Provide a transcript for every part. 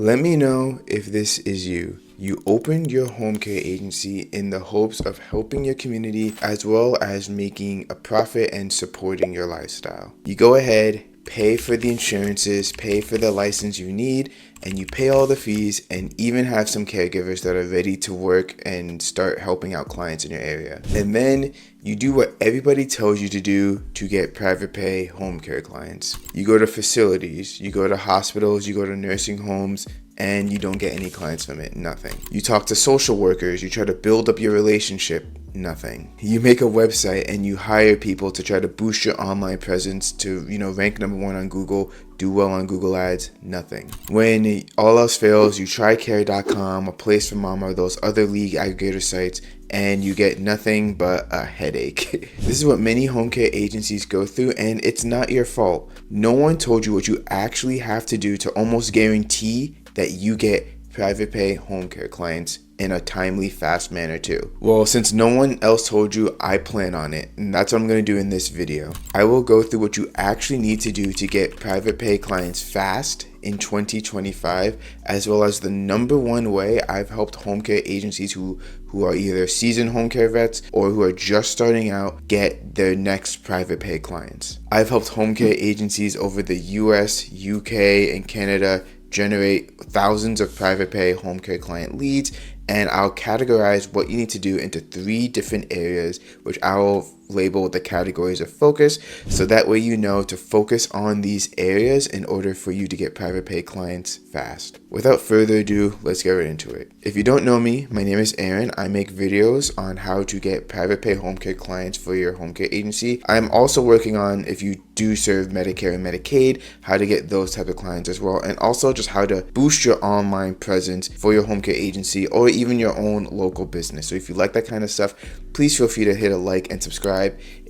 Let me know if this is you. You opened your home care agency in the hopes of helping your community as well as making a profit and supporting your lifestyle. You go ahead, pay for the insurances, pay for the license you need, and you pay all the fees and even have some caregivers that are ready to work and start helping out clients in your area. And then you do what everybody tells you to do to get private pay home care clients. You go to facilities, you go to hospitals, you go to nursing homes, and you don't get any clients from it, nothing. You talk to social workers, you try to build up your relationship, nothing. You make a website and you hire people to try to boost your online presence to, rank #1 on Google, do well on Google Ads, nothing. When all else fails, you try care.com, a place for mama, or those other league aggregator sites, and you get nothing but a headache. This is what many home care agencies go through, and it's not your fault. No one told you what you actually have to do to almost guarantee that you get private pay home care clients in a timely, fast manner too. Well, since no one else told you, I plan on it, and that's what I'm going to do in this video. I will go through what you actually need to do to get private pay clients fast in 2025, as well as the #1 way I've helped home care agencies who are either seasoned home care vets or who are just starting out get their next private pay clients. I've helped home care agencies over the US, UK, and Canada generate thousands of private pay home care client leads, and I'll categorize what you need to do into 3 different areas, which I'll label the categories of focus, so that way you know to focus on these areas in order for you to get private pay clients fast. Without further ado, let's get right into it. If you don't know me, my name is Aaron. I make videos on how to get private pay home care clients for your home care agency. I'm also working on, if you do serve Medicare and Medicaid, how to get those type of clients as well, and also just how to boost your online presence for your home care agency or even your own local business. So if you like that kind of stuff, please feel free to hit a like and subscribe.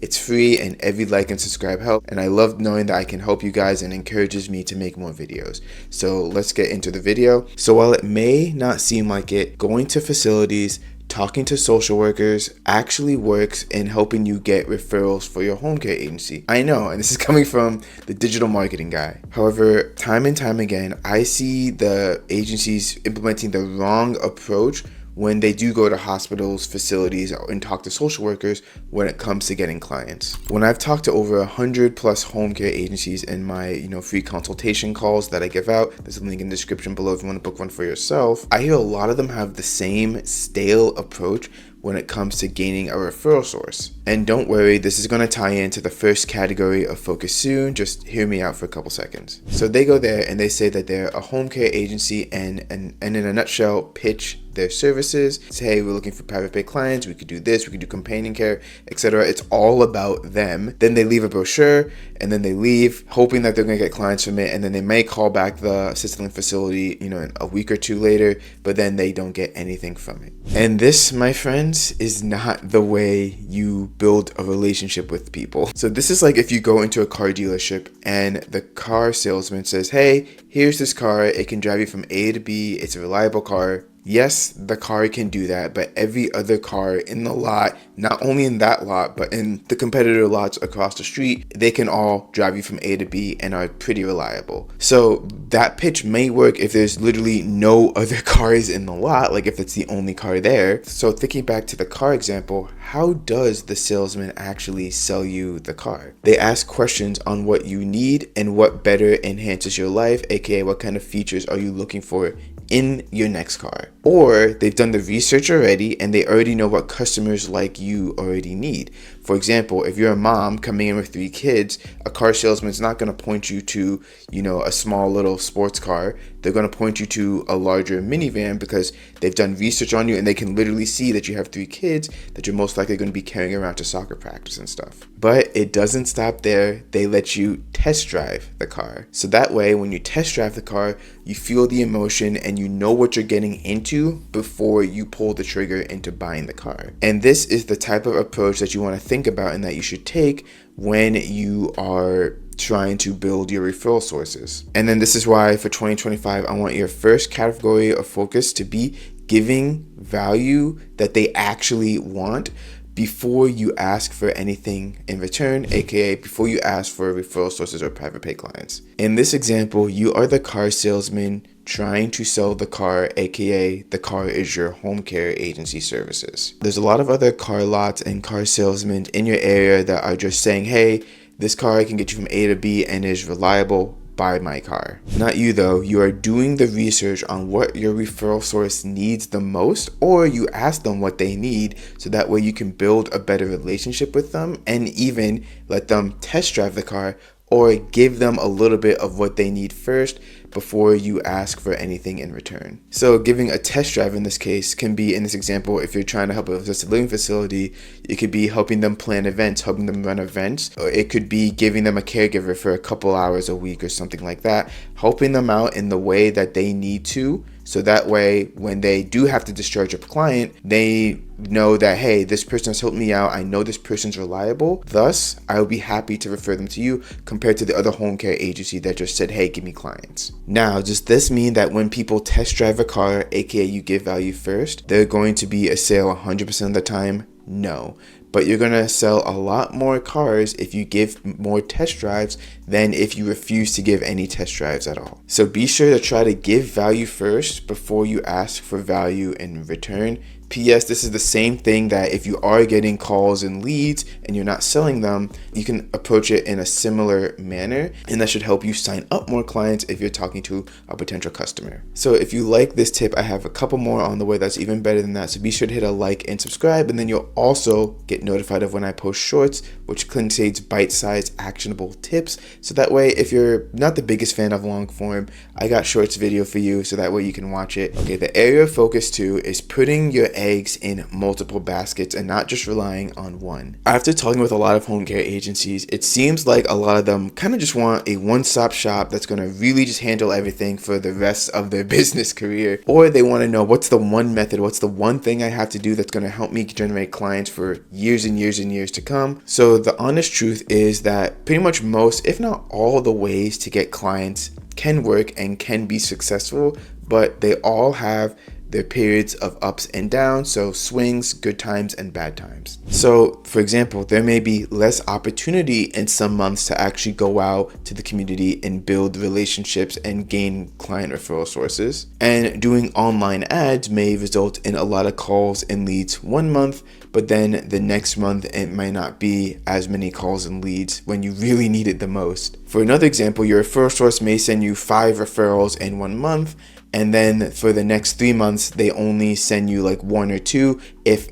It's free, and every like and subscribe help, and I love knowing that I can help you guys and encourages me to make more videos. So let's get into the video. So while it may not seem like it, going to facilities, talking to social workers actually works in helping you get referrals for your home care agency. I know, and this is coming from the digital marketing guy. However, time and time again, I see the agencies implementing the wrong approach when they do go to hospitals, facilities, and talk to social workers when it comes to getting clients. When I've talked to over 100+ home care agencies in my free consultation calls that I give out, there's a link in the description below if you want to book one for yourself, I hear a lot of them have the same stale approach when it comes to gaining a referral source. And don't worry, this is going to tie into the first category of focus soon. Just hear me out for a couple seconds. So they go there and they say that they're a home care agency and in a nutshell pitch their services. Say, hey, we're looking for private pay clients, we could do this, we could do companion care, etc. It's all about them. Then they leave a brochure and then they leave hoping that they're going to get clients from it, and then they may call back the assisted living facility in a week or 2 later, but then they don't get anything from it. And this, my friends, is not the way you build a relationship with people. So this is like if you go into a car dealership and the car salesman says, hey, here's this car, it can drive you from A to B, it's a reliable car. Yes, the car can do that, but every other car in the lot, not only in that lot, but in the competitor lots across the street, they can all drive you from A to B and are pretty reliable. So that pitch may work if there's literally no other cars in the lot, like if it's the only car there. So thinking back to the car example, how does the salesman actually sell you the car? They ask questions on what you need and what better enhances your life, aka what kind of features are you looking for in your next car. Or they've done the research already and they already know what customers like you already need. For example, if you're a mom coming in with 3 kids, a car salesman's not going to point you to, a small little sports car. They're going to point you to a larger minivan because they've done research on you and they can literally see that you have 3 kids that you're most likely going to be carrying around to soccer practice and stuff. But it doesn't stop there. They let you test drive the car. So that way, when you test drive the car, you feel the emotion and you know what you're getting into before you pull the trigger into buying the car. And this is the type of approach that you want to think about and that you should take when you are trying to build your referral sources. And then this is why for 2025, I want your first category of focus to be giving value that they actually want before you ask for anything in return, aka before you ask for referral sources or private pay clients. In this example, you are the car salesman trying to sell the car, aka the car is your home care agency services. There's a lot of other car lots and car salesmen in your area that are just saying, hey, this car can get you from A to B and is reliable. Buy my car. Not you though. You are doing the research on what your referral source needs the most, or you ask them what they need so that way you can build a better relationship with them and even let them test drive the car or give them a little bit of what they need first before you ask for anything in return. So giving a test drive in this case can be, in this example, if you're trying to help a assisted living facility, it could be helping them plan events, helping them run events, or it could be giving them a caregiver for a couple hours a week or something like that, helping them out in the way that they need to. So that way, when they do have to discharge a client, they know that, hey, this person has helped me out. I know this person's reliable. Thus, I will be happy to refer them to you compared to the other home care agency that just said, hey, give me clients. Now, does this mean that when people test drive a car, aka you give value first, they're going to be a sale 100% of the time? No. But you're going to sell a lot more cars if you give more test drives than if you refuse to give any test drives at all. So be sure to try to give value first before you ask for value in return. P.S. This is the same thing that if you are getting calls and leads and you're not selling them, you can approach it in a similar manner, and that should help you sign up more clients if you're talking to a potential customer. So if you like this tip, I have a couple more on the way that's even better than that. So be sure to hit a like and subscribe, and then you'll also get notified of when I post shorts, which contains bite-sized actionable tips. So that way, if you're not the biggest fan of long form, I got shorts video for you so that way you can watch it. Okay, the area of focus 2 is putting your eggs in multiple baskets and not just relying on one. After talking with a lot of home care agencies, it seems like a lot of them kind of just want a one-stop shop that's going to really just handle everything for the rest of their business career. Or they want to know, what's the one method, what's the one thing I have to do that's going to help me generate clients for years and years and years to come. So the honest truth is that pretty much most, if not all, the ways to get clients can work and can be successful, but they all have their periods of ups and downs, so swings, good times, and bad times. So, for example, there may be less opportunity in some months to actually go out to the community and build relationships and gain client referral sources. And doing online ads may result in a lot of calls and leads one month, but then the next month it might not be as many calls and leads when you really need it the most. For another example, your referral source may send you 5 referrals in 1 month, and then for the next 3 months, they only send you like 1 or 2,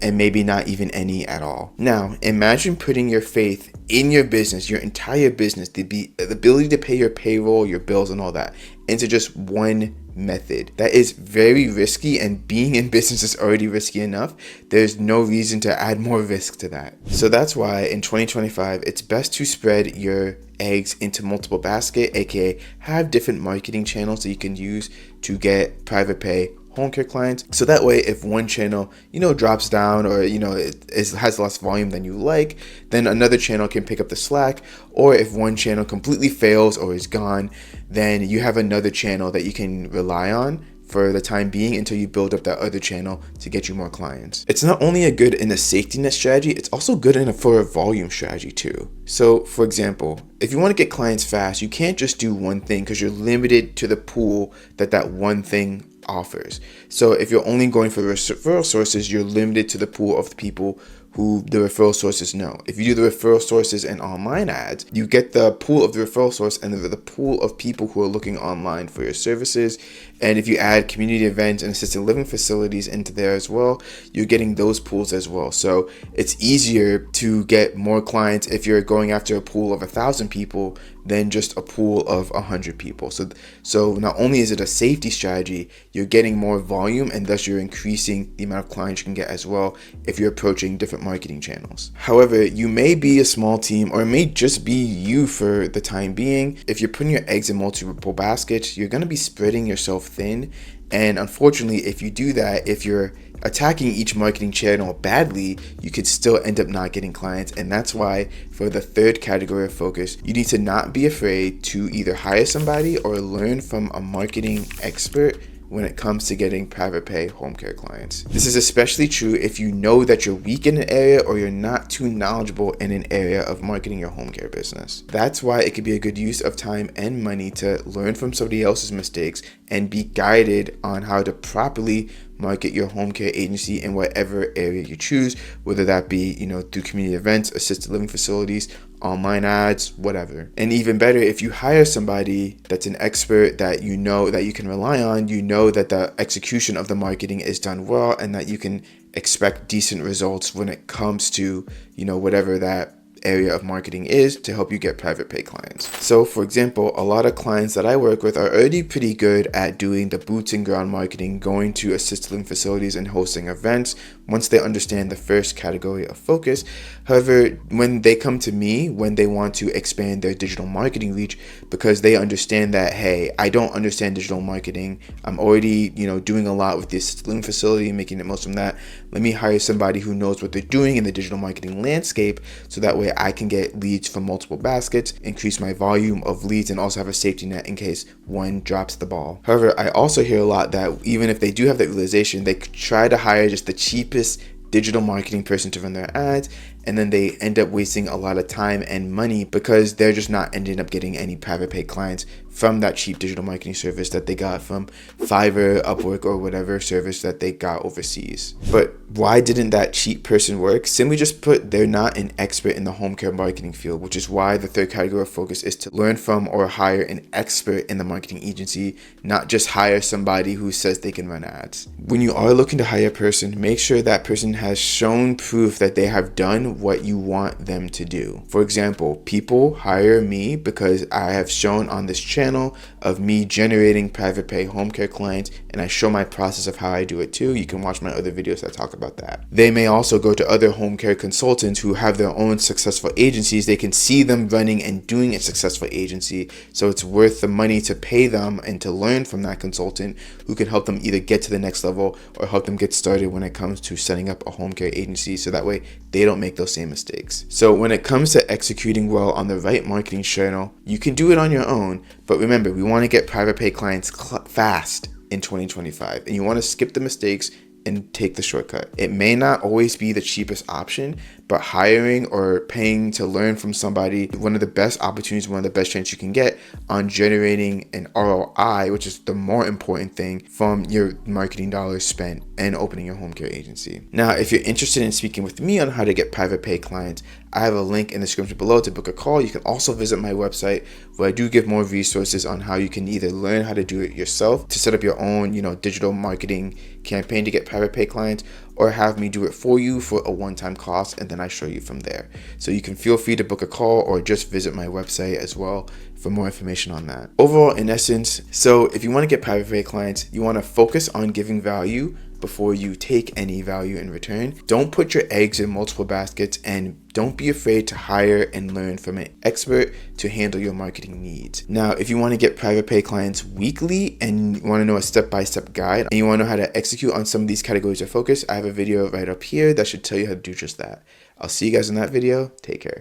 and maybe not even any at all. Now, imagine putting your faith in your business, your entire business, the ability to pay your payroll, your bills, and all that, into just one method. That is very risky, and being in business is already risky enough. There's no reason to add more risk to that. So that's why in 2025, it's best to spread your eggs into multiple baskets, aka have different marketing channels that you can use to get private pay home care clients. So that way, if one channel, drops down, or, it has less volume than you like, then another channel can pick up the slack. Or if one channel completely fails or is gone, then you have another channel that you can rely on for the time being until you build up that other channel to get you more clients. It's not only a good in a safety net strategy, it's also good for a volume strategy too. So for example, if you want to get clients fast, you can't just do one thing because you're limited to the pool that one thing offers. So if you're only going for referral sources, you're limited to the pool of the people who the referral sources know. If you do the referral sources and online ads, you get the pool of the referral source and the pool of people who are looking online for your services. And if you add community events and assisted living facilities into there as well, you're getting those pools as well. So it's easier to get more clients if you're going after a pool of 1,000 people than just a pool of 100 people. So not only is it a safety strategy, you're getting more volume, and thus you're increasing the amount of clients you can get as well if you're approaching different marketing channels. However, you may be a small team, or it may just be you for the time being. If you're putting your eggs in multiple baskets, you're going to be spreading yourself thin. And unfortunately, if you do that, if you're attacking each marketing channel badly, you could still end up not getting clients. And that's why for the third category of focus, you need to not be afraid to either hire somebody or learn from a marketing expert when it comes to getting private pay home care clients. This is especially true if you know that you're weak in an area or you're not too knowledgeable in an area of marketing your home care business. That's why it could be a good use of time and money to learn from somebody else's mistakes and be guided on how to properly market your home care agency in whatever area you choose, whether that be, through community events, assisted living facilities, online ads, whatever. And even better, if you hire somebody that's an expert that you know that you can rely on, you know that the execution of the marketing is done well and that you can expect decent results when it comes to, whatever that area of marketing is to help you get private pay clients. So for example, a lot of clients that I work with are already pretty good at doing the boots and ground marketing, going to assisted living facilities and hosting events once they understand the first category of focus. However, when they come to me, when they want to expand their digital marketing reach, because they understand that, hey, I don't understand digital marketing. I'm already, doing a lot with the assisted living facility, making the most from that. Let me hire somebody who knows what they're doing in the digital marketing landscape, so that way I can get leads from multiple baskets, increase my volume of leads, and also have a safety net in case one drops the ball. However, I also hear a lot that even if they do have that realization, they try to hire just the cheapest digital marketing person to run their ads, and then they end up wasting a lot of time and money because they're just not ending up getting any private pay clients from that cheap digital marketing service that they got from Fiverr, Upwork, or whatever service that they got overseas. But why didn't that cheap person work? Simply just put, they're not an expert in the home care marketing field, which is why the third category of focus is to learn from or hire an expert in the marketing agency, not just hire somebody who says they can run ads. When you are looking to hire a person, make sure that person has shown proof that they have done what you want them to do. For example, people hire me because I have shown on this channel of me generating private pay home care clients, and I show my process of how I do it too. You can watch my other videos that talk about that. They may also go to other home care consultants who have their own successful agencies. They can see them running and doing a successful agency, so it's worth the money to pay them and to learn from that consultant who can help them either get to the next level or help them get started when it comes to setting up a home care agency, so that way they don't make those same mistakes. So when it comes to executing well on the right marketing channel, you can do it on your own, but remember, we want to get private pay clients fast in 2025, and you want to skip the mistakes and take the shortcut. It may not always be the cheapest option, but hiring or paying to learn from somebody, one of the best opportunities, one of the best chances you can get on generating an ROI, which is the more important thing from your marketing dollars spent and opening your home care agency. Now, if you're interested in speaking with me on how to get private pay clients, I have a link in the description below to book a call. You can also visit my website where I do give more resources on how you can either learn how to do it yourself to set up your own, digital marketing campaign to get private pay clients, or have me do it for you for a one-time cost, and then I show you from there. So you can feel free to book a call or just visit my website as well for more information on that. Overall, in essence, so if you want to get private pay clients, you want to focus on giving value before you take any value in return. Don't put your eggs in multiple baskets, and don't be afraid to hire and learn from an expert to handle your marketing needs. Now, if you want to get private pay clients weekly and you want to know a step-by-step guide and you want to know how to execute on some of these categories of focus, I have a video right up here that should tell you how to do just that. I'll see you guys in that video. Take care.